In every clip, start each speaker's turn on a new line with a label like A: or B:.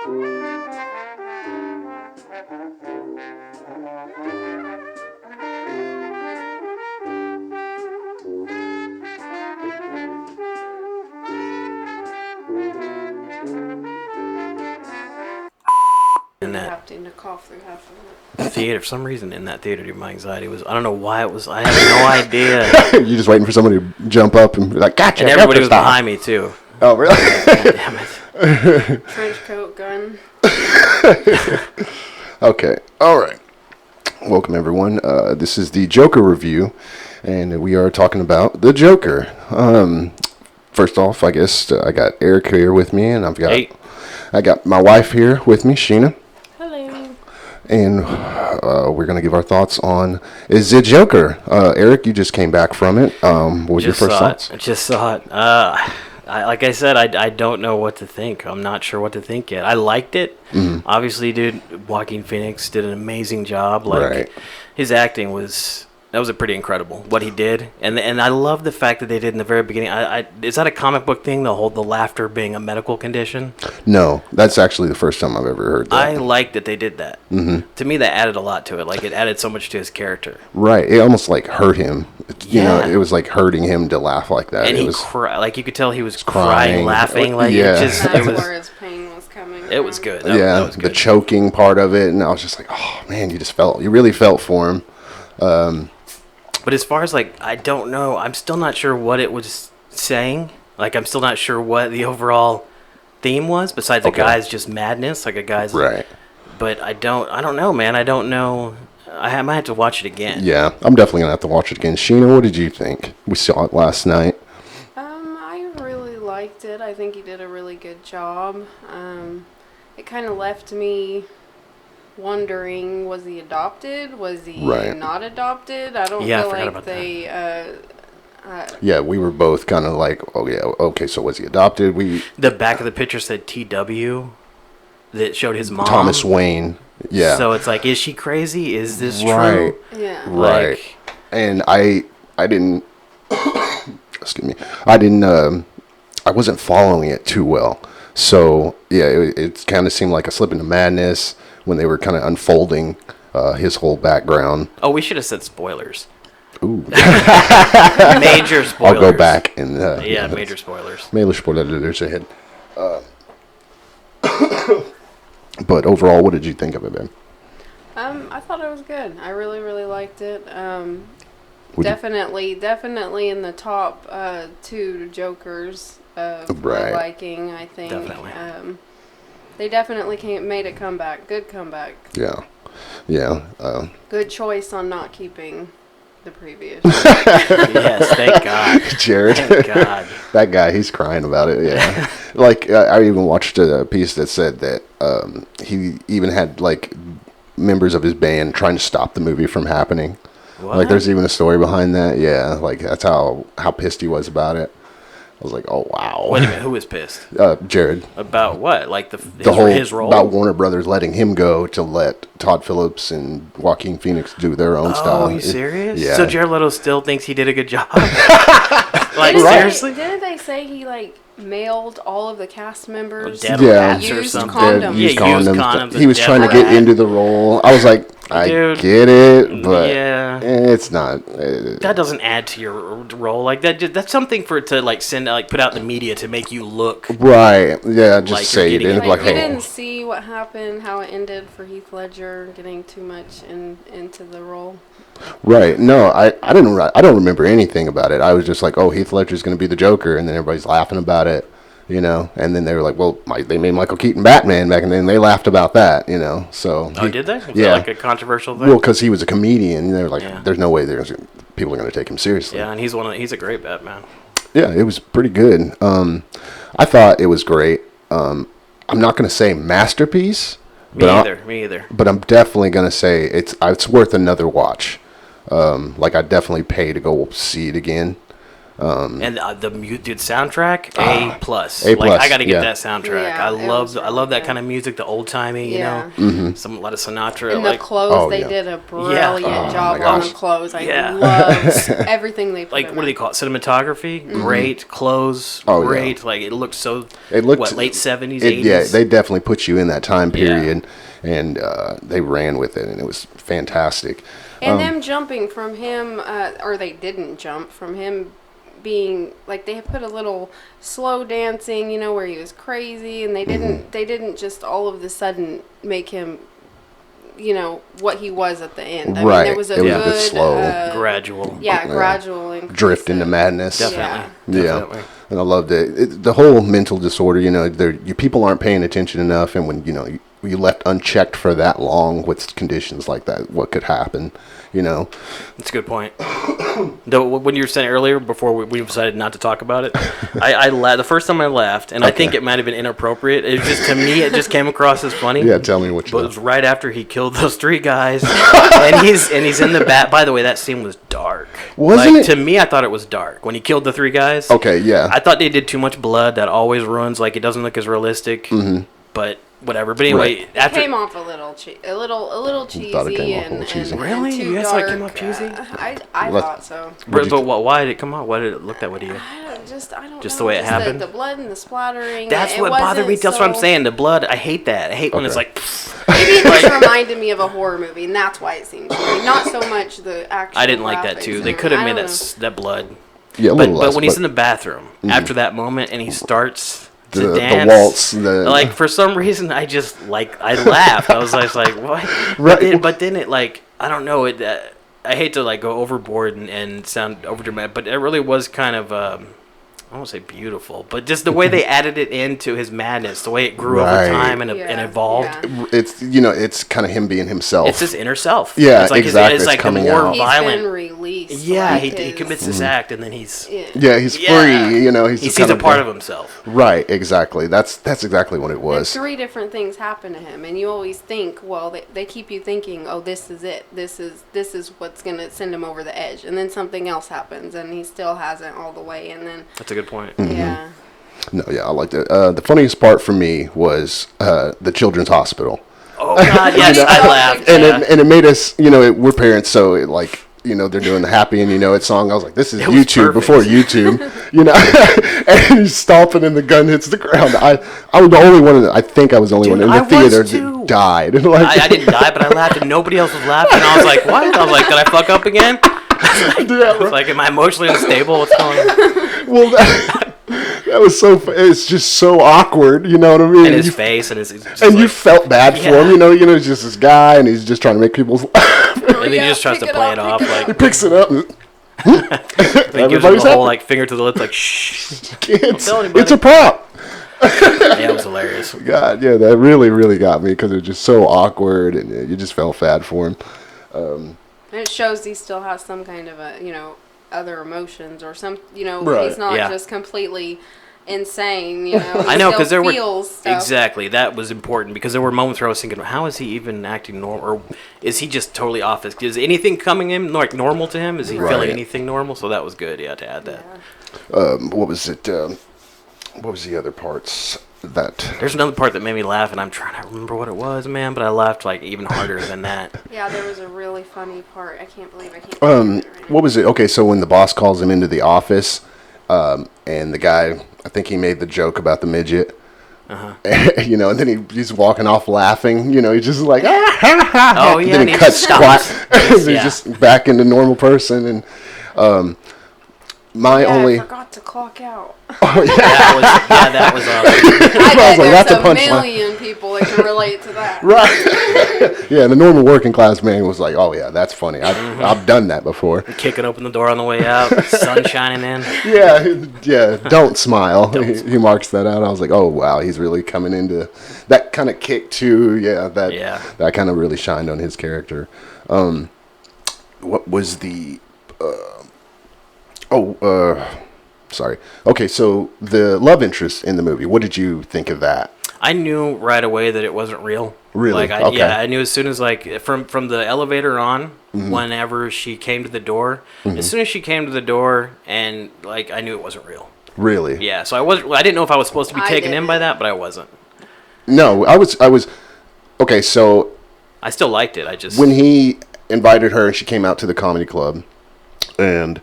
A: In that
B: having to cough through half of it.
A: theater, for some reason, in that theater, my anxiety was, I don't know why it was, I had no idea.
C: You're just waiting for somebody to jump up and be like, gotcha.
A: And everybody was behind me, too.
C: Oh, really?
A: God damn it.
B: Trench coat, gun.
C: Okay. All right. Welcome, everyone. This is the Joker review, and we are talking about the Joker. First off, I guess I got Eric here with me, and I got my wife here with me, Sheena.
B: Hello.
C: And we're going to give our thoughts on is the Joker. Eric, you just came back from it. What was your first thoughts?
A: I just saw it. Like I said, I don't know what to think. I'm not sure what to think yet. I liked it. Mm-hmm. Obviously, dude, Joaquin Phoenix did an amazing job. Like, his acting was pretty incredible, what he did. And I love the fact that they did in the very beginning. Is that a comic book thing, the laughter being a medical condition?
C: No, that's actually the first time I've ever heard that.
A: I like that they did that. Mm-hmm. To me, that added a lot to it. Like, it added so much to his character.
C: Right. It almost, like, hurt him. You know, it was, like, hurting him to laugh like that.
A: And like, you could tell he was crying, laughing. Like,
B: that's where his pain was coming from.
A: It was good.
C: That was good. The choking part of it. And I was just like, oh, man, you really felt for him.
A: But as far as, like, I don't know. I'm still not sure what it was saying. Like, I'm still not sure what the overall theme was, besides a guy's just madness. Like, a guy's...
C: Right.
A: But I don't know, man. I don't know. I might have to watch it again.
C: Yeah, I'm definitely going to have to watch it again. Sheena, what did you think? We saw it last night.
B: I really liked it. I think he did a really good job. It kind of left me wondering, was he adopted? Was he not adopted? I don't feel like they...
C: yeah, we were both kind of like, oh, yeah, okay, so was he adopted?
A: The back of the picture said TW. That showed his mom.
C: Thomas Wayne. Yeah.
A: So it's like, is she crazy? Is this
C: true?
B: Yeah.
C: Right.
A: Like,
C: and I didn't... excuse me. I wasn't following it too well. So, yeah, it kind of seemed like a slip into madness when they were kind of unfolding his whole background.
A: Oh, we should have said spoilers.
C: Ooh.
A: Major spoilers.
C: I'll go back and...
A: major spoilers.
C: Major spoilers ahead. But overall, what did you think of it, Ben?
B: I thought it was good. I really, really liked it. Definitely in the top two Jokers of my liking, I think.
A: Definitely.
B: They definitely made a comeback. Good comeback.
C: Yeah.
B: Good choice on not keeping the previous.
A: Yes, thank God.
C: Jared.
A: Thank God.
C: That guy, he's crying about it, yeah. Like, I even watched a piece that said that he even had, like, members of his band trying to stop the movie from happening.
A: What?
C: Like, there's even a story behind that, yeah. Like, that's how pissed he was about it. I was like, oh, wow.
A: Wait a minute, who was pissed?
C: Jared.
A: About what? Like his role?
C: About Warner Brothers letting him go to let Todd Phillips and Joaquin Phoenix do their own stuff.
A: Oh, are you serious?
C: Yeah.
A: So Jared Leto still thinks he did a good job? Like, seriously?
B: Didn't they say he, like, mailed all of the cast members
A: Dead
B: used
A: or something?
B: condoms?
C: Used condoms.
A: He
C: He was trying to get into the role. I was like, I get it, but it's not.
A: That doesn't add to your role. Like, that's something for it to, like, put out in the media to make you look.
C: Right. Yeah, just
A: like
C: say it.
B: Like,
C: hey.
B: you didn't see what happened, how it ended for Heath Ledger getting too much into the role.
C: Right. No, I don't remember anything about it. I was just like, oh, Heath Ledger's going to be the Joker, and then everybody's laughing about it, you know. And then they were like, well, they made Michael Keaton Batman back, and then they laughed about that, you know. So
A: did they? Was that like a controversial thing?
C: Well, because he was a comedian, and they were like, there's no way people are going to take him seriously.
A: Yeah, and he's a great Batman.
C: Yeah, it was pretty good. I thought it was great. I'm not going to say masterpiece.
A: Me either.
C: But I'm definitely going to say it's worth another watch. Like, I'd definitely pay to go see it again.
A: And the dude soundtrack, A plus.
C: A plus,
A: Like I got to get
C: yeah.
A: that soundtrack.
B: Yeah,
A: I
B: it
A: love
B: was
A: I love that
B: really
A: kind of music, the old timey,
B: Yeah.
A: you know, a lot of Sinatra.
B: And
A: like
B: the clothes,
C: Oh,
B: they
C: yeah.
B: did a brilliant
C: Oh,
B: job
C: my
B: on the
C: gosh.
B: clothes. I
A: Yeah.
B: loved everything they put
A: like
B: in
A: what do they
B: it.
A: call it? Cinematography, great. Clothes,
C: Oh, yeah.
A: great. Like it looked so.
C: It looked
A: what, late 70s,
C: it,
A: 80s.
C: Yeah, they definitely put you in that time
A: Yeah.
C: period, and they ran with it, and it was fantastic.
B: And them jumping from him, or they didn't jump from him being like they put a little slow dancing, you know, where he was crazy, and they didn't just all of the sudden make him, you know, what he was at the end. I
C: Right.
B: mean, there was a
C: It was a
B: good
C: bit slow.
A: Gradual.
B: yeah, gradual increase
C: Drift into
B: of-
C: madness.
A: Definitely.
C: Yeah,
A: Definitely.
C: and I loved it. The whole mental disorder. You know, people aren't paying attention enough, and when you left unchecked for that long with conditions like that, what could happen? You know,
A: That's a good point. Though when you were saying earlier, before we decided not to talk about it, the first time I laughed, and I think it might have been inappropriate. It was just, to me, it just came across as funny.
C: yeah. Tell me what
A: But
C: you
A: it
C: know.
A: was right after he killed those 3 guys, and he's in the bat. By the way, that scene was dark.
C: Wasn't
A: like,
C: it?
A: To me, I thought it was dark when he killed the 3 guys.
C: Okay, yeah.
A: I thought they did too much blood. That always runs. Like it doesn't look as realistic. But whatever. But anyway,
C: Right.
B: It
A: after
B: came off a little cheesy.
C: Thought it came off a
B: and,
C: little cheesy.
B: and
A: Really?
B: too
A: You guys thought it came
B: dark.
A: off cheesy?
B: I
C: Let's-
B: thought so.
A: but why did it come out? Why did it look that way to you?
B: I don't
A: Just
B: know,
A: the way it happened?
B: The blood and the splattering.
A: That's
B: it
A: what bothered me.
B: wasn't
A: That's what I'm
B: so-
A: saying. The blood. I hate that. I hate when it's
C: Okay.
A: like.
B: Maybe it just reminded me of a horror movie, and that's why it seemed cheesy. Not so much the actual.
A: I didn't like that
B: graphics
A: too.
B: and
A: They could have
B: I
A: made
B: don't
A: that blood.
C: Yeah, a
A: But
C: little less.
A: when he's in the bathroom after that moment and he starts to
C: the
A: dance,
C: waltz,
A: like for some reason I laughed. I was like what?
C: Right.
A: But then it like I don't know it. I hate to like go overboard and sound overdramatic, but it really was kind of. I won't say beautiful, but just the way they added it into his madness, the way it grew
C: Right.
A: over time and
B: Yeah,
A: evolved.
B: yeah.
C: it's kind of him being himself.
A: It's his inner self.
C: Yeah,
A: it's like
C: exactly.
A: It's
C: It's
A: like the
C: coming
A: more
C: out.
B: He's
A: violent.
B: been released.
A: Yeah,
B: like
A: he
B: his-
A: commits this act and then he's
C: Yeah, he's
A: Yeah.
C: free. You know,
A: he
C: he's
A: sees
C: kind
A: a part of himself.
C: Right, exactly. That's exactly what it
B: And
C: was.
B: 3 different things happen to him, and you always think, well, they keep you thinking, oh, this is it. This is what's gonna send him over the edge, and then something else happens, and he still hasn't all the way, and then
A: That's a good point.
B: yeah.
C: No, yeah, I liked it. The funniest part for me was the children's hospital,
A: Oh God, yes, I laughed.
C: and
A: Yeah.
C: it made us. We're parents, so it, like. They're doing the Happy and You Know It song. I was like, this is
A: It was
C: YouTube
A: perfect.
C: before YouTube, and he's stomping and the gun hits the ground. I was the only one, I think I was the only
A: Dude,
C: one in
A: I
C: the theater
A: was too.
C: that died. And like,
A: I didn't die, but I laughed, and nobody else was laughing. I was like, "What?" I was like, "Did I fuck up again?" I was like, "Am I emotionally unstable? What's going on?"
C: well, that was so, it's just so awkward, you know what I mean?
A: And his
C: You-
A: face, and his, it's just
C: and
A: like,
C: you felt bad for
A: Yeah.
C: him, he's just this guy, and he's just trying to make people.
A: and then he
B: Yeah,
A: just tries to
B: pick it
A: play
B: up,
A: it off,
B: pick it
A: like
C: He picks it up.
A: he gives him
C: Everybody's
A: the whole
C: happy.
A: like finger to the lips, like shh. tell anybody.
C: It's a prop.
A: Yeah, it was hilarious.
C: God, yeah, that really, really got me because it was just so awkward, and you just felt bad for him.
B: And it shows he still has some kind of other emotions or some,
C: Right.
B: he's not
A: Yeah.
B: just completely insane, He
A: I know, because there were
B: feels stuff.
A: exactly that was important because there were moments where I was thinking, how is he even acting normal, or is he just totally off his? Is anything coming in like normal to him? Is he
C: Right.
A: feeling anything normal? So that was good, yeah, to add that.
C: What was it? What was the other parts that?
A: There's another part that made me laugh, and I'm trying to remember what it was, man. But I laughed like even harder than that.
B: Yeah, there was a really funny part. I can't believe I can't. think of it right now.
C: What was it? Okay, so when the boss calls him into the office, and the guy, I think he made the joke about the midget. And then he's walking off laughing. He's just like,
A: Oh yeah,
C: then
A: and
C: he
A: he
C: cuts
A: just
C: quiet.
A: stops.
C: He's
A: Yeah.
C: just back into normal person. And my
B: Yeah,
C: only,
B: I forgot to clock out.
A: That was awesome.
B: I bet
C: like, that's
B: there's
C: a
B: a
C: punchline.
B: million people that can relate to that.
C: right? Yeah, the normal working class man was like, oh yeah, that's funny. I've done that before.
A: Kicking open the door on the way out, sun shining in.
C: Yeah. Don't smile. He marks that out. I was like, oh wow, he's really coming into that kind of kick too. Yeah, that kind of really shined on his character. What was the? Sorry. Okay, so the love interest in the movie. What did you think of that?
A: I knew right away that it wasn't real.
C: Really?
A: Like,
C: Okay.
A: I knew as soon as, like, from the elevator on, whenever she came to the door, as soon as she came to the door, and, like, I knew it wasn't real.
C: Really?
A: Yeah, so I didn't know if I was supposed to be taken in by that, but I wasn't.
C: No, I was. Okay, so
A: I still liked it. I just
C: when he invited her and she came out to the comedy club, and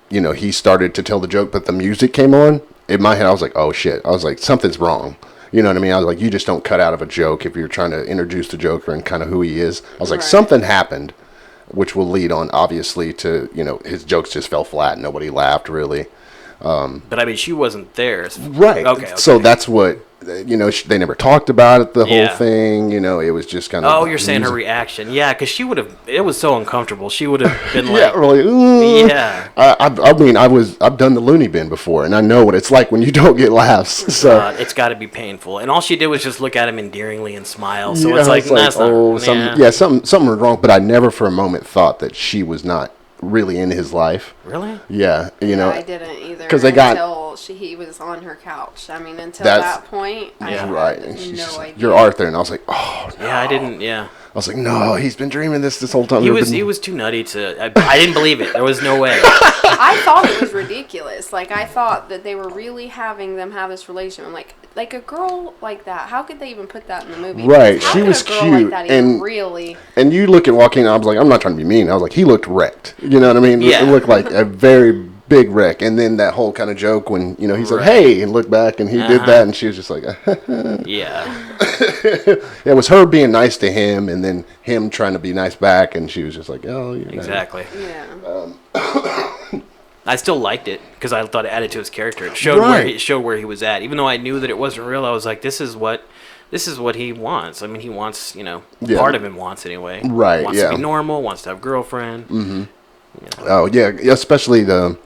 C: he started to tell the joke, but the music came on. In my head, I was like, "Oh shit!" I was like, "Something's wrong." You know what I mean? I was like, "You just don't cut out of a joke if you're trying to introduce the Joker and kind of who he is." I was like, "Something happened," which will lead on obviously to his jokes just fell flat. Nobody laughed really.
A: But I mean, she wasn't there.
C: Right.
A: Okay.
C: So that's what they never talked about it. The whole thing. It was just kind of.
A: Oh, you're saying her reaction? Yeah, because she would have. It was so uncomfortable. She would have been like,
C: yeah, really. Ooh.
A: Yeah.
C: I mean, I've done the loony bin before, and I know what it's like when you don't get laughs. So
A: it's got to be painful. And all she did was just look at him endearingly and smile. So
C: yeah,
A: it's like, that's not.
C: Something was wrong. But I never for a moment thought that she was not really in his life.
A: Really?
C: Yeah,
B: I didn't either.
C: Because
B: until he was on her couch. I mean, until that point, I had no idea.
C: You're Arthur, and I was like, oh no.
A: Yeah, I didn't. Yeah.
C: I was like, no, he's been dreaming this whole time.
A: He was too nutty to. I didn't believe it. There was no way.
B: I thought it was ridiculous. Like, I thought that they were really having them have this relationship. Like a girl like that. How could they even put that in the movie?
C: Right,
B: how
C: she
B: could
C: was
B: a girl
C: cute,
B: like that even really.
C: And you look at Joaquin. I was like, I'm not trying to be mean. I was like, he looked wrecked. You know what I mean?
A: Yeah.
C: It looked like a very big wreck. And then that whole kind of joke when he said, "Hey," and looked back, and he did that, and she was just like,
A: yeah.
C: It was her being nice to him, and then him trying to be nice back, and she was just like, "Oh, you're
A: exactly."
B: Nice.
A: Yeah. I still liked it because I thought it added to his character. It showed where he was at. Even though I knew that it wasn't real, I was like, this is what he wants. I mean, he wants, part of him wants anyway.
C: Right.
A: Wants to be normal. Wants to have a girlfriend.
C: Mm-hmm. Yeah. Oh yeah, especially the.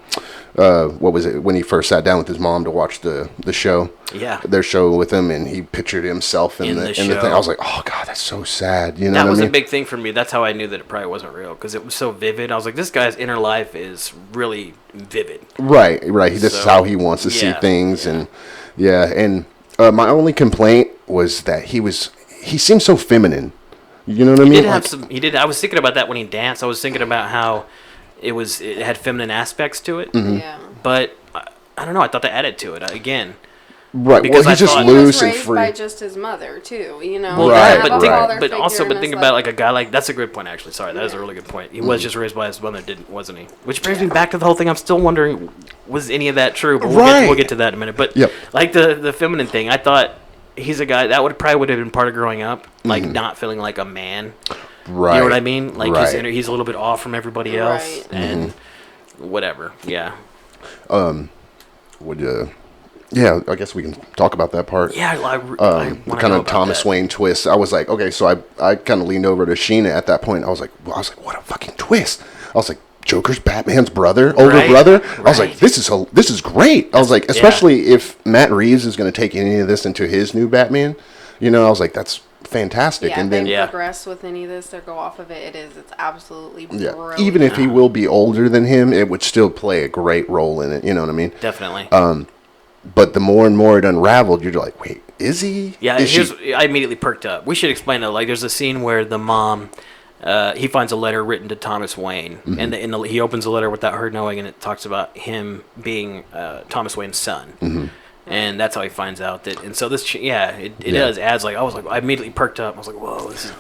C: What was it when he first sat down with his mom to watch the show?
A: Yeah,
C: their show with him, and he pictured himself in the thing. I was like, oh god, that's so sad.
A: That was a big thing for me. That's how I knew that it probably wasn't real because it was so vivid. I was like, this guy's inner life is really vivid. Right.
C: This is how he wants to see things, and my only complaint was that he seemed so feminine. You know what I mean?
A: He did. I was thinking about that when he danced. I was thinking about how it had feminine aspects to it.
C: Mm-hmm.
B: Yeah.
A: But I don't know. I thought that added to it again.
C: Right. Because he's just loose and free.
B: He was raised by just his mother too.
A: Well,
C: right.
A: But also think about like a guy like that's a good point actually. Sorry, that is a really good point. He was just raised by his mother, wasn't he? Which brings me back to the whole thing. I'm still wondering, was any of that true? But we'll get to that in a minute. But like the feminine thing, I thought he's a guy that would have been part of growing up, like not feeling like a man.
C: Right.
A: You know what I mean? Like he's a little bit off from everybody else, and whatever. Yeah.
C: Yeah, I guess we can talk about that part.
A: Yeah,
C: I kind of Thomas Wayne twist. I was like, okay, so I kind of leaned over to Sheena at that point. I was like, what a fucking twist. I was like, Joker's Batman's older brother. Right. I was like, this is great. I was like, especially if Matt Reeves is going to take any of this into his new Batman. I was like, that's fantastic.
B: Yeah,
C: and
B: then progress with any of this or go off of it. It's absolutely brilliant.
C: Even if he will be older than him, it would still play a great role in it. You know what I mean?
A: Definitely.
C: But the more and more it unraveled, you're like, wait, is he?
A: Yeah, I immediately perked up. We should explain that. Like, there's a scene where the mom, he finds a letter written to Thomas Wayne, and he opens the letter without her knowing, and it talks about him being Thomas Wayne's son. Mm-hmm. And that's how he finds out that. And so this, it does adds like I immediately perked up. I was like, whoa, this is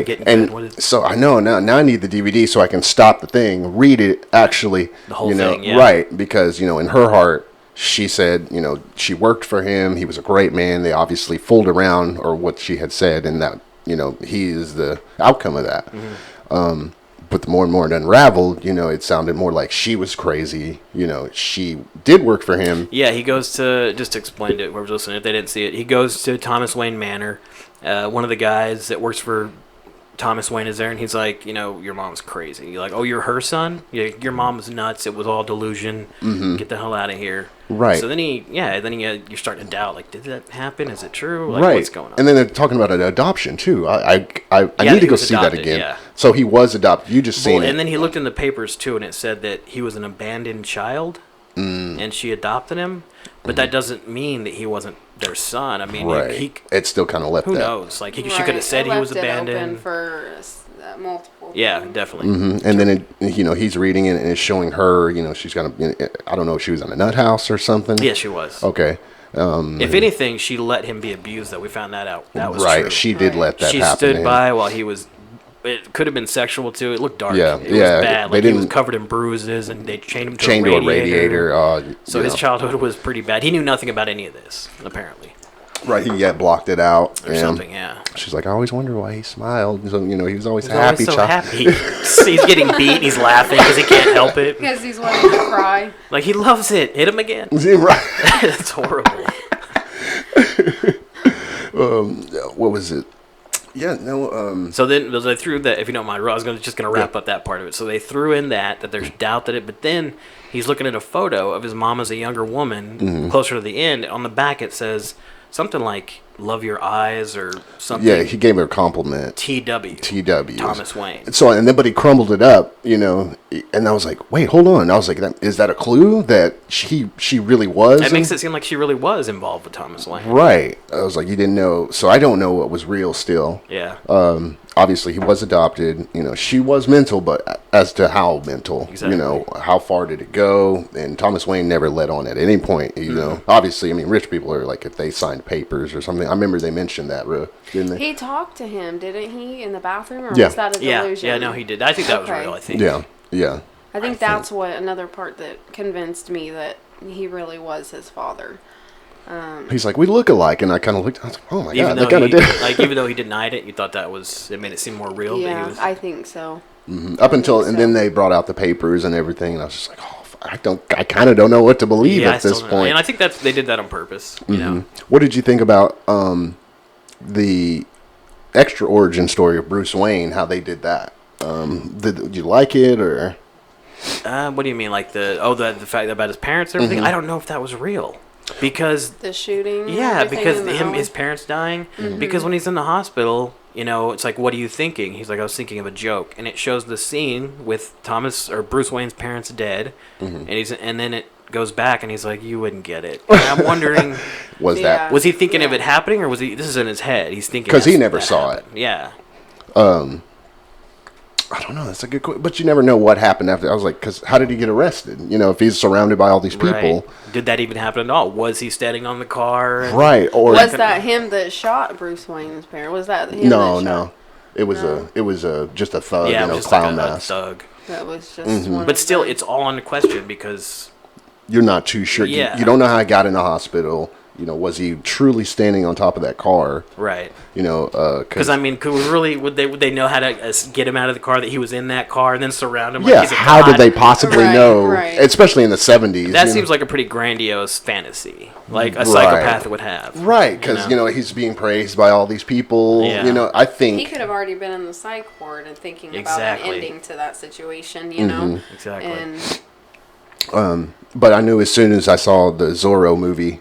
A: getting good.
C: So I know now I need the DVD so I can stop the thing, read it actually.
A: The whole thing,
C: right? Because in her heart, she said, she worked for him. He was a great man. They obviously fooled around, or what she had said, and that he is the outcome of that. Mm-hmm. But the more and more it unraveled, it sounded more like she was crazy. She did work for him.
A: Yeah, he goes to, just to explain to whoever's listening if they didn't see it, he goes to Thomas Wayne Manor. One of the guys that works for Thomas Wayne is there, and he's like, your mom's crazy. You're like, oh, you're her son? Your mom's nuts. It was all delusion. Mm-hmm. Get the hell out of here.
C: Right.
A: So then you're starting to doubt, like, did that happen? Is it true? Like, what's going on?
C: And then they're talking about an adoption, too. I need to go see that again. Yeah. So he was adopted. You just seen it.
A: And then he looked in the papers, too, and it said that he was an abandoned child, and she adopted him. But that doesn't mean that he wasn't their son. I mean,
C: right. It still kind of left
A: who
C: that.
A: knows? Like, she could have said he was abandoned.
B: Open for multiple.
A: Yeah,
B: things.
A: definitely.
C: Mm-hmm. And then, he's reading it and it's showing her, she's got I don't know if she was in a nut house or something.
A: Yeah, she was.
C: Okay.
A: If anything, she let him be abused, though. We found that out. That was
C: right.
A: true.
C: She did let that
A: she
C: happen.
A: She stood by while he was... It could have been sexual, too. It looked dark.
C: Yeah,
A: it was bad. Like, he was covered in bruises, and they chained him to a radiator. So his childhood was pretty bad. He knew nothing about any of this, apparently.
C: Right, he blocked it out.
A: Or something, yeah.
C: She's like, I always wonder why he smiled. So, he was always
A: happy.
C: He's
A: so happy. He's getting beat, and he's laughing because he can't help it.
B: Because he's wanting to cry.
A: Like, he loves it. Hit him again.
C: Right.
A: It's horrible.
C: What was it? Yeah, no.
A: So then they threw that. If you don't mind, I was just going to wrap up that part of it. So they threw in that there's doubt that it. But then he's looking at a photo of his mom as a younger woman, closer to the end. On the back it says something like "Love Your Eyes" or something.
C: Yeah, he gave her a compliment.
A: T.W. Thomas Wayne.
C: So but he crumbled it up, and I was like, wait, hold on. I was like, is that a clue that she really was?
A: It makes it seem like she really was involved with Thomas Wayne.
C: Right. I was like, you didn't know. So I don't know what was real still.
A: Yeah.
C: Obviously he was adopted. She was mental, but as to how mental,
A: exactly.
C: How far did it go? And Thomas Wayne never let on at any point. Obviously, rich people are like, if they signed papers or something. I remember they mentioned that, didn't they?
B: He talked to him, didn't he, in the bathroom, or
C: Yeah.
B: was that a delusion?
A: Yeah, no, he did. I think that was real. I think.
C: Yeah.
B: I think that's what another part that convinced me that he really was his father.
C: He's like, we look alike, and I kind of looked. I was like, oh my god, they
A: kind of
C: did.
A: Like, even though he denied it, you thought it made it seem more real.
B: Yeah, I think so.
C: Mm-hmm. Up until and then they brought out the papers and everything, and I was just like, oh, I kind of don't know what to believe at this point.
A: And I think they did that on purpose. You know.
C: What did you think about the extra origin story of Bruce Wayne? How they did that? Did you like it or?
A: What do you mean, like the fact about his parents and everything? I don't know if that was real. Because
B: the shooting,
A: because his parents dying. Because when he's in the hospital, it's like, what are you thinking? He's like, I was thinking of a joke, and it shows the scene with Bruce Wayne's parents dead, and then it goes back, and he's like, you wouldn't get it. And I'm wondering, was he thinking of it happening, or was he? This is in his head. He's thinking
C: because he never saw it.
A: Yeah.
C: I don't know. That's a good question. But you never know what happened after. I was like, because how did he get arrested? If he's surrounded by all these people.
A: Right. Did that even happen at all? Was he standing on the car?
C: Right. Or
B: was that him that shot Bruce Wayne's parents? Was that him?
C: No. It was just a thug, clown mask.
A: A thug.
B: That was just one.
A: But still, it's all on the question because
C: you're not too sure.
A: Yeah.
C: You don't know how he got in the hospital. Was he truly standing on top of that car?
A: Right.
C: Because
A: would they know how to get him out of the car, that he was in that car, and then surround him?
C: Yeah.
A: Like he's a
C: how
A: god?
C: did they possibly know?
B: Right.
C: Especially in the 70s.
A: That seems like a pretty grandiose fantasy, like a psychopath would have.
C: Right. Because he's being praised by all these people.
A: Yeah.
C: I think
B: he could have already been in the psych ward and thinking about an ending to that situation.
A: Exactly.
B: And
C: but I knew as soon as I saw the Zorro movie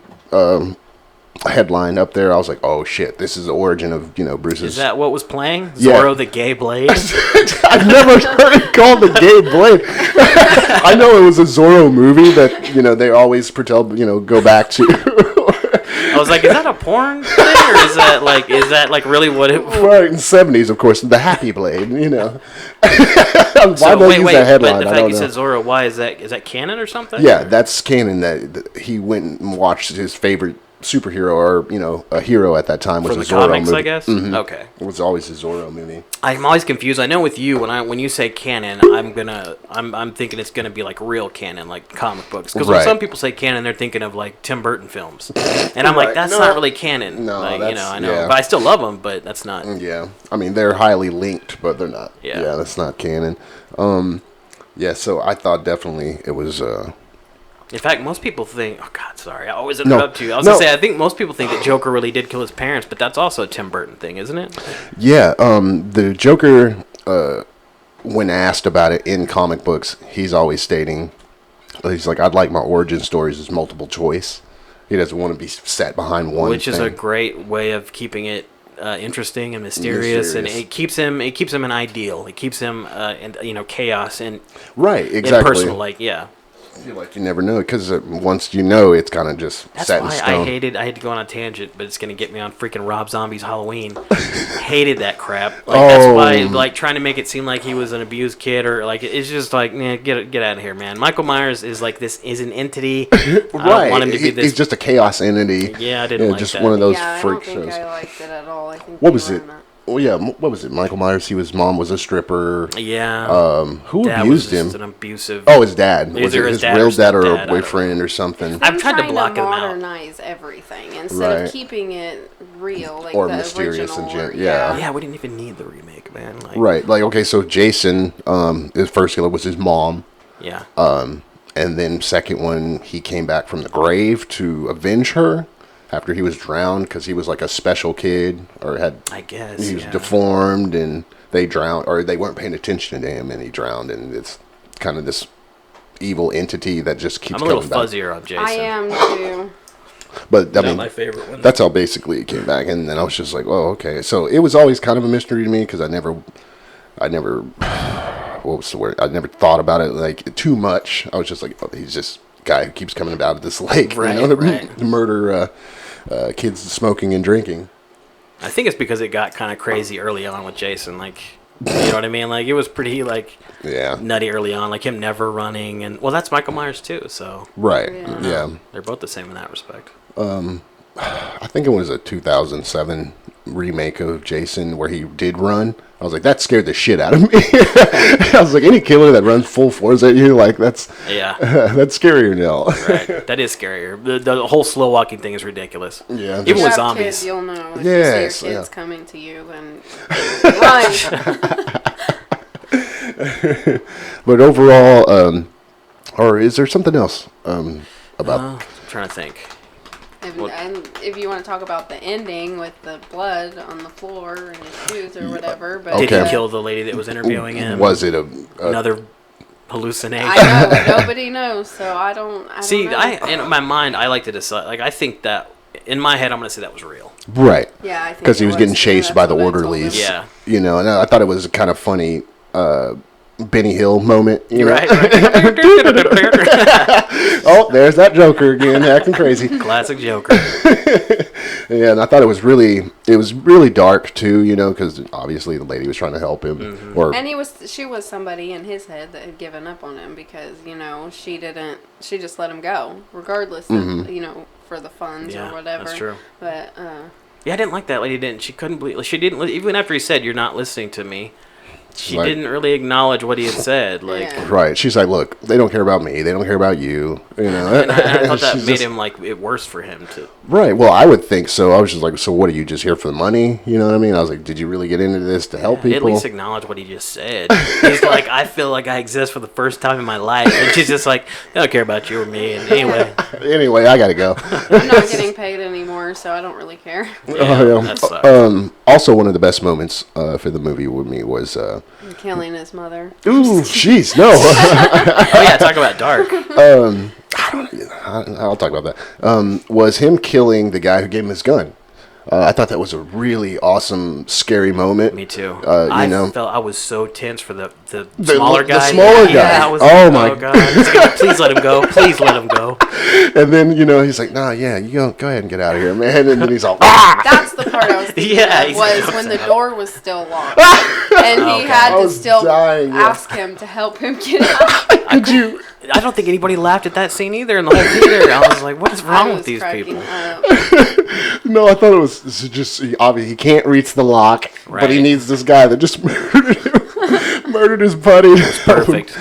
C: headline up there, I was like, oh shit, this is the origin of Bruce's.
A: Is that what was playing? Zorro the Gay Blade?
C: I've never heard it called the Gay Blade. I know it was a Zorro movie that they always pretend go back to.
A: I was like, is that a porn thing, or is that like really what it was?
C: Right, in the 70s, of course, the Happy Blade, Why
A: wait,
C: that headline?
A: But the fact you said Zorro, why is that canon or something?
C: Yeah, that's canon. That he went and watched his favorite superhero, or a hero at that time, was
A: for
C: a
A: the
C: Zorro
A: comics,
C: movie.
A: I guess. Okay,
C: it was always a Zorro movie.
A: I'm always confused. I know with you, when you say canon, I'm thinking it's gonna be like real canon, like comic books. Because when some people say canon, they're thinking of like Tim Burton films, and I'm like, that's not really canon.
C: No,
A: like, I know,
C: yeah.
A: but I still love them, but that's not.
C: Yeah, they're highly linked, but they're not.
A: Yeah,
C: that's not canon. So I thought definitely it was.
A: In fact, most people think... Oh, God, sorry. I always interrupt you. I was going to say, I think most people think that Joker really did kill his parents, but that's also a Tim Burton thing, isn't it?
C: Yeah. The Joker, when asked about it in comic books, he's always stating, he's like, I'd like my origin stories as multiple choice. He doesn't want to be set behind one
A: Which is a great way of keeping it interesting and mysterious, and it keeps him an ideal. It keeps him, chaos and
C: right, exactly.
A: impersonal,
C: I feel like you never know because once you know, it's kind of just
A: That's
C: set in
A: why
C: stone.
A: I had to go on a tangent, but it's gonna get me on freaking Rob Zombie's Halloween. Hated that crap. Like that's why, like trying to make it seem like he was an abused kid or like it's just like, man, get out of here, man. Michael Myers is like this is an entity.
C: Right.
A: I don't want him to be this.
C: He's just a chaos entity.
A: Yeah, I didn't like
C: just
A: that.
C: one of those
B: I
C: freak
B: don't think
C: shows.
B: I liked it at all. I think
C: What
B: they
C: was
B: were
C: it?
B: in that.
C: Oh yeah, what was it? Michael Myers. Mom was a stripper.
A: Yeah.
C: Who
A: Dad
C: abused
A: was
C: him?
A: just an abusive.
C: Oh, his dad. Was
A: Either
C: it
A: his
C: his
A: dad
C: real
A: or
C: dad or
A: stepdad, I
C: a
A: don't know.
C: boyfriend or something?
A: I've tried to
B: Trying
A: block him out.
B: modernize everything instead
C: Right.
B: of keeping it real, like
C: Or
B: the
C: mysterious
B: original.
C: and yeah.
A: Yeah, we didn't even need the remake, man. Like,
C: Right. Like okay, so Jason, his first killer was his mom.
A: Yeah.
C: And then second one, he came back from the grave to avenge her after he was drowned because he was like a special kid or
A: I guess.
C: he was
A: yeah.
C: deformed and they drowned or they weren't paying attention to him and he drowned and it's kind of this evil entity that just keeps
A: I'm a little
C: coming back.
A: fuzzier on Jason.
B: I am too.
C: But I
A: Not
C: mean,
A: my favorite one.
C: that's how basically it came back, and then I was just like, oh, okay. So it was always kind of a mystery to me because I never, what was the word? I never thought about it like too much. I was just like, oh, he's just guy who keeps coming out of this lake,
A: Right,
C: you know,
A: right.
C: to murder kids smoking and drinking.
A: I think it's because it got kind of crazy early on with Jason. Like, you know what I mean? Like, it was pretty, like,
C: Yeah.
A: nutty early on. Like, him never running. And, well, that's Michael Myers, too. So,
C: Right.
B: Yeah.
C: Yeah.
A: they're both the same in that respect.
C: I think it was a 2007 remake of Jason where he did run. I was like, that scared the shit out of me. I was like, any killer that runs full force at you, like that's
A: Yeah.
C: that's scarier now.
A: Right. That is scarier. The whole slow walking thing is ridiculous.
C: Yeah.
A: Even
B: If you
A: with
B: have
A: zombies.
B: kids, you'll know. If
C: Yes,
B: you see your kids
C: yeah.
B: coming to you, then run.
C: But overall, or is there something else about?
A: I'm trying to think.
B: And if you want to talk about the ending with the blood on the floor and his shoes or whatever, but
A: Did
C: Okay.
A: he kill the lady that was interviewing him?
C: Was it
A: Another hallucination?
B: I know nobody knows, so I don't.
A: See,
B: don't know.
A: in my mind, I like to decide. Like, I think that in my head, I'm going to say that was real.
C: right?
B: Yeah, I think
C: Because he
B: it
C: was getting
B: too.
C: chased
B: That's
C: by the
B: what I told
C: orderlies.
B: him.
A: Yeah.
C: You know, and I thought it was a kind of funny Benny Hill moment. You know?
A: Right.
C: Oh, there's that Joker again, acting crazy.
A: Classic Joker.
C: Yeah, and I thought it was really dark too. You know, because obviously the lady was trying to help him,
A: Mm-hmm.
C: or
B: And she was somebody in his head that had given up on him because, she just let him go, regardless of, for the funds
A: Yeah,
B: or whatever.
A: that's true.
B: But,
A: Yeah, I didn't like that lady. She couldn't believe. She didn't even after he said, "You're not listening to me." She
C: Like-
A: didn't really acknowledge what he had said. Like,
B: Yeah.
C: right? She's like, look, they don't care about me. They don't care about you. You know,
A: and I thought that
C: She's
A: made
C: just-
A: him like it worse for him to.
C: Right. Well, I would think so. I was just like, so what are you just here for the money? You know what I mean? I was like, did you really get into this to help
A: At
C: people?
A: least acknowledge what he just said. He's like, I feel like I exist for the first time in my life, and she's just like, I don't care about you or me. And anyway,
C: Anyway, I gotta go.
B: I'm not getting paid anymore, so I don't really care.
C: Oh,
A: that sucks.
C: Also, one of the best moments for the movie with me was,
B: Killing his mother.
C: ooh, jeez, no.
A: Oh yeah, talk about dark.
C: I'll talk about that. Was him killing the guy who gave him his gun. I thought that was a really awesome, scary moment.
A: Me too.
C: You know,
A: I was so tense for the smaller
C: the
A: guy.
C: smaller
A: Yeah,
C: guy.
A: I was
C: Oh,
A: like,
C: my
A: oh god! He's gonna- please let him go. Please let him go.
C: and then he's like, nah, yeah, you go ahead and get out of here, man. And then he's all, ah!
B: That's the part I was thinking
A: Yeah,
B: of,
A: he's
B: was when the door was still locked. And he
A: Okay.
B: had
C: I
B: to
C: was
B: still
C: dying, yeah.
B: ask him to help him get out.
C: Could you?
A: I don't think anybody laughed at that scene either in the whole theater. I was like, what is
B: I
A: wrong
B: was
A: with these
B: cracking
A: people?
B: up.
C: No, I thought it was just obvious. He can't reach the lock, but he
A: Right.
C: needs this guy that just murdered him, murdered his buddy.
A: Perfect.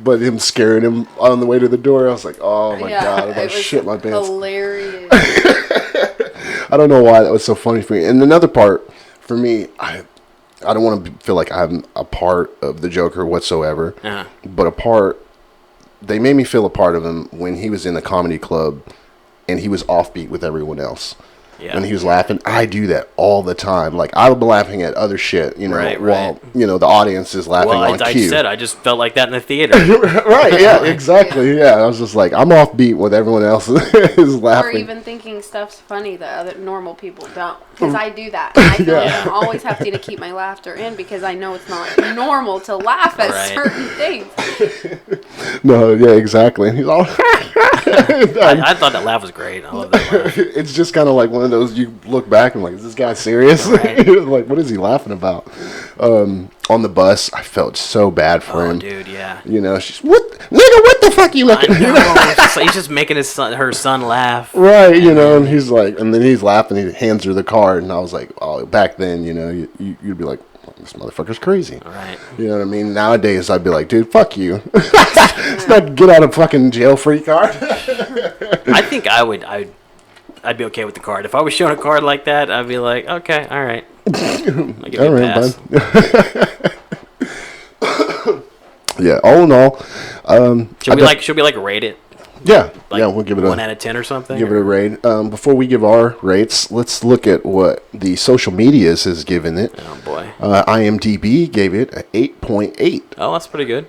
C: But him scaring him on the way to the door, I was like, oh my
B: Yeah,
C: god, I'm
B: it
C: about
B: was
C: to shit my pants.
B: hilarious.
C: I don't know why that was so funny for me. And another part for me, I don't want to feel like I'm a part of the Joker whatsoever,
A: Uh-huh.
C: but they made me feel a part of him when he was in the comedy club and he was offbeat with everyone else.
A: Yeah.
C: When he was laughing, I do that all the time. Like, I would be laughing at other shit,
A: Right,
C: while, the audience is laughing
A: Well,
C: on
A: I
C: cue.
A: said I just felt like that in the theater.
C: Right, yeah, exactly, yeah. I was just like, I'm offbeat with everyone else is
B: Or
C: laughing.
B: even thinking stuff's funny that other normal people don't. Because I do that. And I feel like I'm always having to keep my laughter in because I know it's not normal to laugh at
A: Right.
B: certain things.
C: No, yeah, exactly. And he's all.
A: I thought that laugh was great. I love that laugh.
C: It's just kind of like one of those you look back and like, is this guy serious?
A: Right.
C: Like, what is he laughing about? On the bus, I felt so bad for him.
A: Dude, yeah.
C: You know, she's nigga, what the fuck you looking
A: I know.
C: at?
A: He's just making her son laugh.
C: Right, you know, and he's like, and then he's laughing. He hands her the card, and I was like, oh, back then, you know, you'd be like, this motherfucker's crazy.
A: Right.
C: You know what I mean? Nowadays, I'd be like, dude, fuck you. It's not get out of fucking jail free card.
A: I think I'd be okay with the card. If I was shown a card like that, I'd be like, okay, all right. I'll give you a pass.
C: Bud. Yeah, all in all,
A: should we rate it?
C: Yeah, we'll give it
A: 1 out of 10 or something.
C: Give it a rate. Before we give our rates, let's look at what the social medias has given it.
A: Oh boy.
C: IMDb gave it an 8.8.
A: Oh, that's pretty good.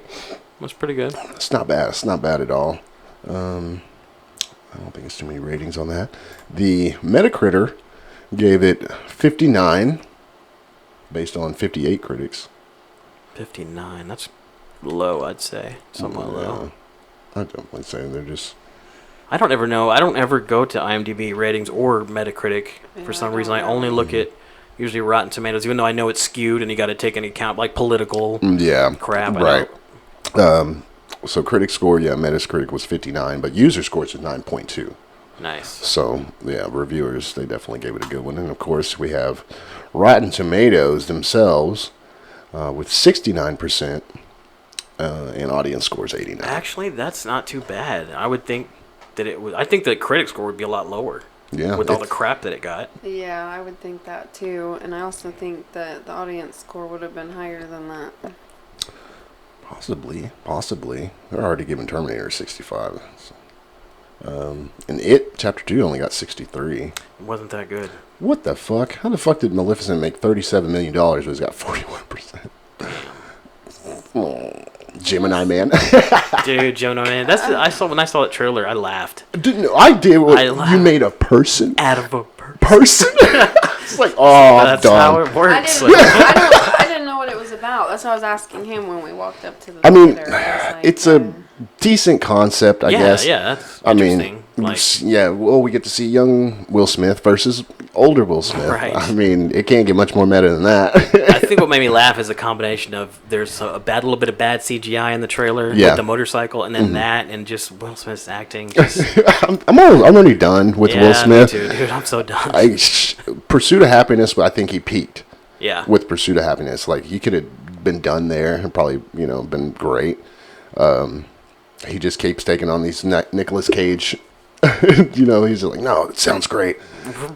A: That's pretty good.
C: It's not bad. It's not bad at all. I don't think it's too many ratings on that. The Metacritter gave it 59, based on 58 critics.
A: 59. That's low, I'd say. Somewhat low.
C: I don't say they're just.
A: I don't ever know. I don't ever go to IMDb ratings or Metacritic for some reason. I only look at usually Rotten Tomatoes, even though I know it's skewed and you got to take into account like political crap.
C: Right. So critic score, Metacritic was 59, but user scores is 9.2.
A: Nice.
C: So reviewers, they definitely gave it a good one, and of course we have Rotten Tomatoes themselves with 69%. And audience scores 89.
A: Actually, that's not too bad. I would think that it would. I think the critic score would be a lot lower.
C: Yeah.
A: With all the crap that it got.
B: Yeah, I would think that too, and I also think that the audience score would have been higher than that.
C: Possibly. They're already giving Terminator 65. So. And It Chapter 2 only got 63.
A: It wasn't that good.
C: What the fuck? How the fuck did Maleficent make $37 million when it's got 41%? Oh. Gemini Man.
A: Dude, Gemini Man. When I saw that trailer, I laughed.
C: I did what you made a person
A: out of a
C: person. It's like, oh,
A: that's how it works.
B: I didn't know what it was about. That's what I was asking him when we walked up to the theater.
C: It's a decent concept, I guess.
A: Yeah, that's interesting.
C: We get to see young Will Smith versus older Will Smith.
A: Right.
C: I mean, it can't get much more meta than that.
A: I think what made me laugh is a combination of there's a little bit of bad CGI in the trailer with the motorcycle, and then that, and just Will Smith's acting.
C: I'm already done with Will Smith.
A: Me too, dude. I'm so done.
C: Pursuit of Happiness, I think he peaked.
A: Yeah.
C: With Pursuit of Happiness, like he could have been done there and probably been great. He just keeps taking on these Nicolas Cage. He's like, no, it sounds great.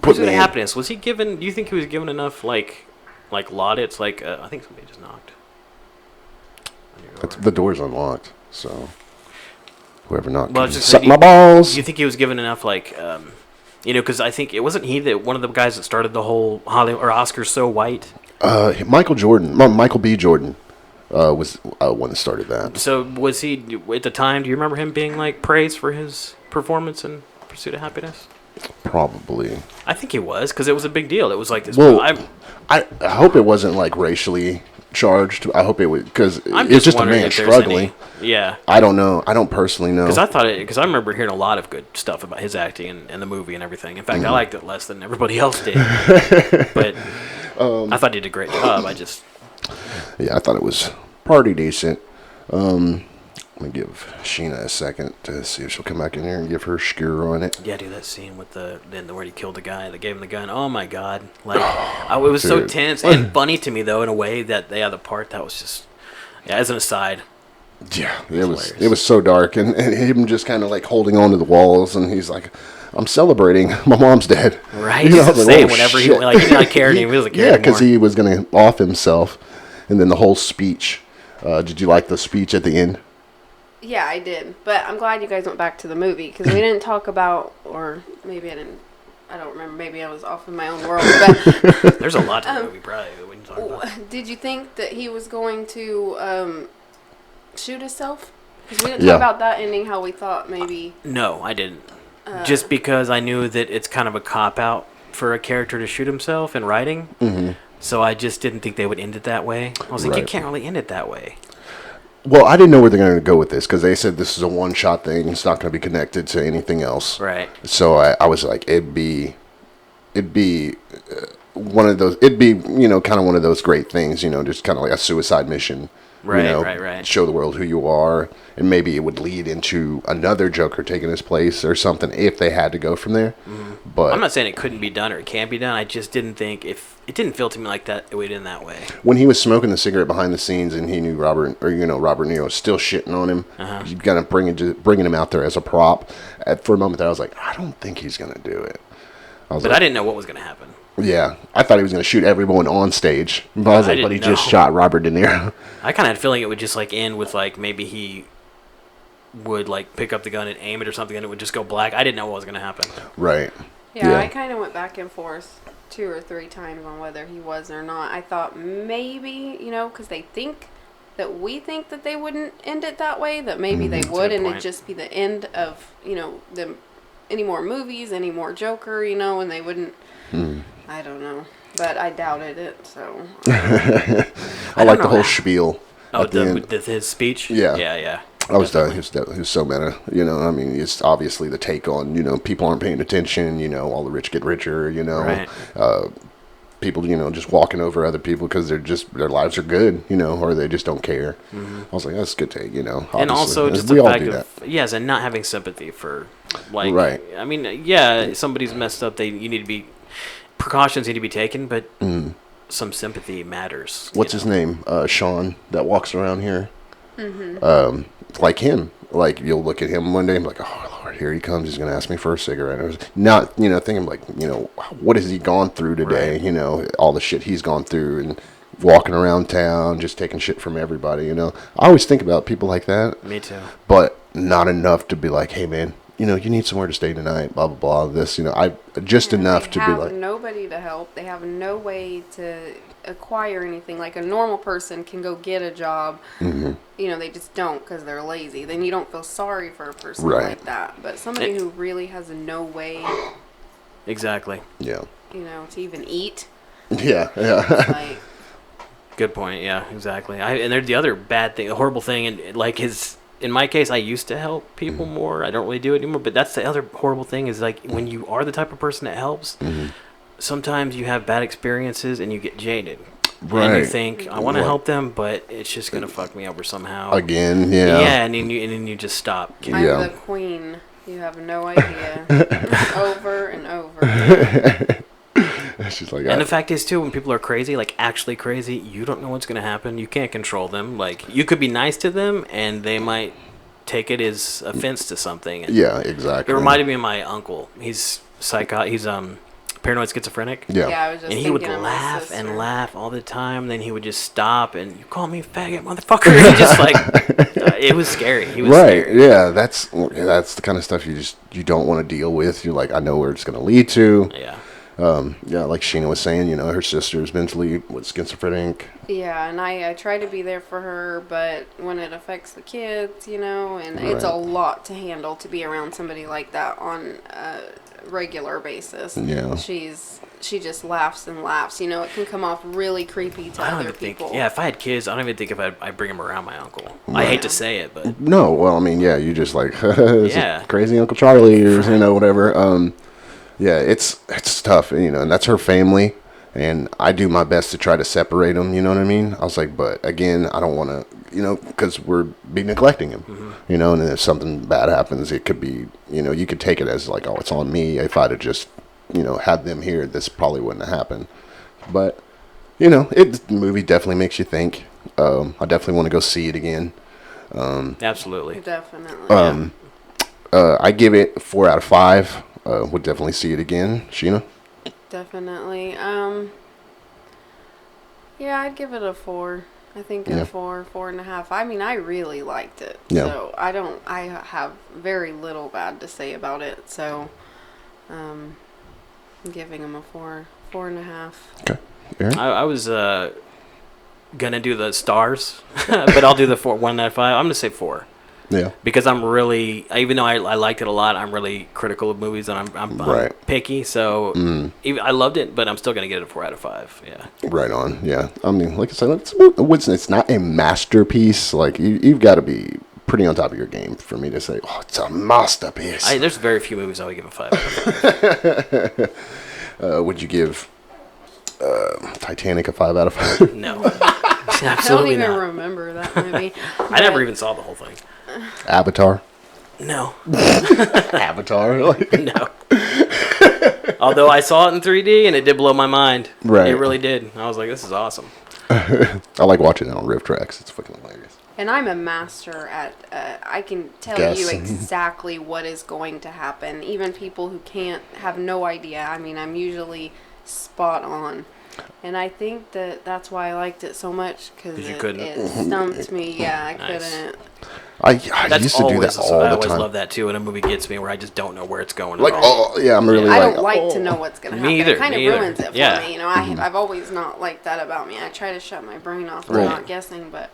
A: Pursuit of Happiness. Was he given? Do you think he was given enough like laudits? I think somebody just knocked.
C: The door's unlocked, so whoever knocked,
A: suck
C: my balls.
A: Do you think he was given enough because I think it wasn't he that one of the guys that started the whole Hollywood or Oscars So White.
C: Michael B. Jordan. Was one that started that.
A: So was he at the time? Do you remember him being praised for his performance in Pursuit of Happiness?
C: Probably.
A: I think he was because it was a big deal. It was like this.
C: Well, I hope it wasn't racially charged. I hope it was because it's just a man struggling.
A: Yeah.
C: I don't know. I don't personally know.
A: Because I remember hearing a lot of good stuff about his acting and the movie and everything. In fact, I liked it less than everybody else did. But I thought he did a great job.
C: I thought it was pretty decent. Let me give Sheena a second to see if she'll come back in here and give her skewer on it.
A: Yeah, dude, that scene with where he killed the guy that gave him the gun. Oh my god, it was so tense and funny to me though in a way that the part that was just as an aside.
C: Yeah, it was so dark and him just kind of holding on to the walls and he's like, I'm celebrating. My mom's dead.
A: Right. He was saying whatever he didn't care and he wasn't caring.
C: Yeah, because he was going to off himself, and then the whole speech. Did you like the speech at the end?
B: Yeah, I did. But I'm glad you guys went back to the movie because we didn't talk about, or maybe I didn't. I don't remember. Maybe I was off in my own world. But
A: there's a lot to the movie, probably. That we didn't talk about.
B: Did you think that he was going to shoot himself? Because we didn't talk about that ending. How we thought maybe.
A: No, I didn't. Just because I knew that it's kind of a cop out for a character to shoot himself in writing. Mm-hmm. So I just didn't think they would end it that way. I was like, you can't really end it that way.
C: Well, I didn't know where they're going to go with this because they said this is a one-shot thing. It's not going to be connected to anything else.
A: Right.
C: So I was like, it'd be one of those. It'd be kind of one of those great things. Just kind of like a suicide mission.
A: Right. Right.
C: Show the world who you are, and maybe it would lead into another Joker taking his place or something if they had to go from there. Mm-hmm. But
A: I'm not saying it couldn't be done or it can't be done. I just didn't think if it didn't feel to me like that it went in that way.
C: When he was smoking the cigarette behind the scenes and he knew Robert Nero was still shitting on him, you kind of bringing him out there as a prop. For a moment there, I was like, I don't think he's gonna do it.
A: I didn't know what was gonna happen.
C: Yeah, I thought he was going to shoot everyone on stage. But I was like, but he just shot Robert De Niro.
A: I kind of had a feeling it would just like end with like maybe he would like pick up the gun and aim it or something and it would just go black. I didn't know what was going to happen.
C: Right.
B: Yeah, I kind of went back and forth 2 or 3 times on whether he was or not. I thought maybe, because they think that we think that they wouldn't end it that way, that maybe they would, and it'd just be the end of, any more movies, any more Joker, and they wouldn't. I don't know, but I doubted it. So
C: I like the whole spiel.
A: Oh, his speech.
C: Yeah. I was done. He was so meta. I mean, it's obviously the take on people aren't paying attention. All the rich get richer.
A: Right.
C: People just walking over other people because their lives are good. Or they just don't care. Mm-hmm. I was like, that's a good take. Obviously.
A: And also just the fact of and not having sympathy for
C: right.
A: I mean, somebody's messed up. You need to be. Precautions need to be taken, but some sympathy matters.
C: What's his name? Sean, that walks around here. Mm-hmm. Like him. Like, you'll look at him one day and be like, oh, Lord, here he comes. He's going to ask me for a cigarette. I was not, thinking like, what has he gone through today? Right. All the shit he's gone through and walking around town, just taking shit from everybody, I always think about people like that.
A: Me too.
C: But not enough to be like, hey, man, you need somewhere to stay tonight, blah, blah, blah, this, I just enough to be like.
B: They have nobody to help. They have no way to acquire anything. Like a normal person can go get a job. Mm-hmm. They just don't because they're lazy. Then you don't feel sorry for a person like that. But somebody who really has no way.
A: Exactly.
C: Yeah.
B: To even eat.
C: Yeah.
B: Like,
A: good point. Yeah, exactly. And there's the other bad thing, the horrible thing, and like in my case, I used to help people more. I don't really do it anymore. But that's the other horrible thing is like when you are the type of person that helps, sometimes you have bad experiences and you get jaded. Right. And you think, I want to help them, but it's just going to fuck me over somehow.
C: Again, yeah.
A: Yeah, and then you just stop.
B: I'm the queen. You have no idea. Over and over.
C: She's like,
A: and the fact is, too, when people are crazy, like actually crazy, you don't know what's going to happen. You can't control them. Like, you could be nice to them, and they might take it as offense to something. And
C: yeah, exactly.
A: It reminded me of my uncle. He's paranoid schizophrenic.
C: Yeah.
B: I was just
A: and he would laugh and laugh all the time. Then he would just stop and, you call me faggot, motherfucker. He just it was scary. He was scary.
C: Yeah, that's the kind of stuff you don't want to deal with. You're like, I know where it's going to lead to.
A: Yeah.
C: Like Sheena was saying, her sister's mentally with schizophrenic.
B: Yeah, and I try to be there for her, but when it affects the kids, and it's a lot to handle to be around somebody like that on a regular basis.
C: Yeah.
B: She just laughs and laughs. It can come off really creepy to other people.
A: If I had kids, I don't even think if I'd bring them around my uncle. Right. I hate to say it, but
C: no. Well, I mean, you just like crazy Uncle Charlie or whatever. Yeah, it's tough, and that's her family, and I do my best to try to separate them, you know what I mean? I was like, but again, I don't want to, because we're be neglecting him, and if something bad happens, it could be, you could take it as like, oh, it's on me. If I'd have just, had them here, this probably wouldn't have happened. But, the movie definitely makes you think. I definitely want to go see it again.
A: Absolutely.
B: Definitely.
C: I give it 4 out of 5. Would definitely see it again. Sheena?
B: Definitely. I'd give it a 4. I think a 4.5. I mean, I really liked it.
C: Yeah.
B: So I have very little bad to say about it. So, I'm giving him a 4.5.
C: Okay. Aaron?
A: I was gonna do the stars, but I'll do the 1 out of 5. I'm gonna say 4.
C: Yeah.
A: Because I'm really, even though I liked it a lot, I'm really critical of movies, and I'm picky. So even, I loved it, but I'm still gonna get it a 4 out of 5. Yeah.
C: Right on. Yeah. I mean, like I said, it's not a masterpiece. Like you've got to be pretty on top of your game for me to say, oh, it's a masterpiece.
A: There's very few movies I would give a 5 out of 5.
C: Would you give Titanic a 5 out of 5?
A: No.
B: I don't
A: Absolutely
B: even
A: not.
B: remember that movie.
A: I never even saw the whole thing.
C: Avatar?
A: No.
C: Avatar?
A: No. Although I saw it in 3D and it did blow my mind.
C: Right.
A: It really did. I was like, this is awesome.
C: I like watching it on riff tracks. It's fucking hilarious.
B: And I'm a master at, I can tell you exactly what is going to happen. Even people who can't have no idea. I mean, I'm usually spot on. And I think that's why I liked it so much, because it stumped me. Yeah, I couldn't.
C: I used to do that all the time.
A: I always love that too when a movie gets me where I just don't know where it's going.
C: Like, oh yeah, I'm really.
B: I don't like to know what's gonna happen.
A: Me either.
B: It kind of ruins it for me. You know,
C: Mm-hmm.
B: I've always not liked that about me. I try to shut my brain off to not guessing, but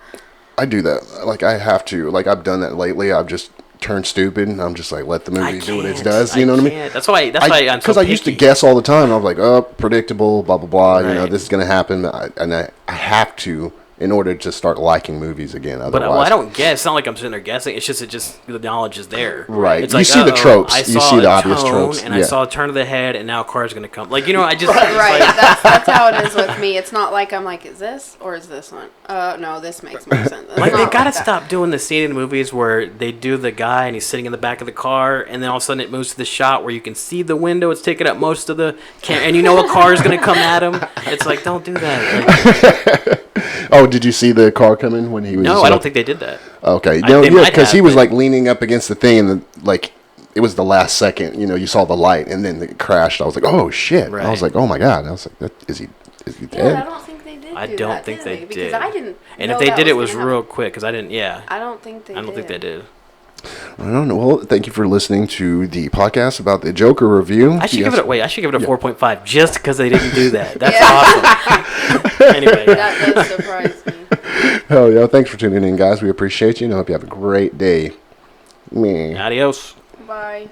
C: I do that. Like I have to. Like I've done that lately. I've just turned stupid, and I'm just like, let the movie do what it does. You know what I mean?
A: That's why I'm so picky.
C: Because I used to guess all the time. I was like, oh, predictable, blah blah blah. Right. You know, this is gonna happen, and I have to. In order to start liking movies again, otherwise.
A: But I don't guess. It's not like I'm sitting there guessing. It's just the knowledge is there.
C: Right.
A: It's
C: you
A: like,
C: see the tropes. You see the obvious tropes.
A: And I saw a turn of the head, and now a car's going to come. Like, you know, I just...
B: Right. That's how it is with me. It's not like I'm like, is this or is this one? No, this makes more sense.
A: Like, they got to stop doing the scene in movies where they do the guy, and he's sitting in the back of the car, and then all of a sudden it moves to the shot where you can see the window. It's taking up most of the camera, and you know a car is going to come at him. It's like, don't do that. Like,
C: oh, did you see the car coming when he was?
A: No, I don't think they did that.
C: Okay, no, yeah, because he was like leaning up against the thing, and like it was the last second. You know, you saw the light, and then it crashed. I was like, oh shit! Right. I was like, oh my god! I was like, is he dead?
B: Yeah, I don't think they did.
A: I don't think they did.
B: Because I didn't.
A: And if they did, it was real quick. Because I didn't. Yeah.
B: I don't think they did.
A: I don't think they did.
C: I don't know. Well, thank you for listening to the podcast about the Joker review.
A: I should give it a 4.5 just because they didn't do that. That's awesome. Anyway,
B: that does surprise me.
C: Hell yeah! Thanks for tuning in, guys. We appreciate you, and I hope you have a great day.
A: Adios.
B: Bye.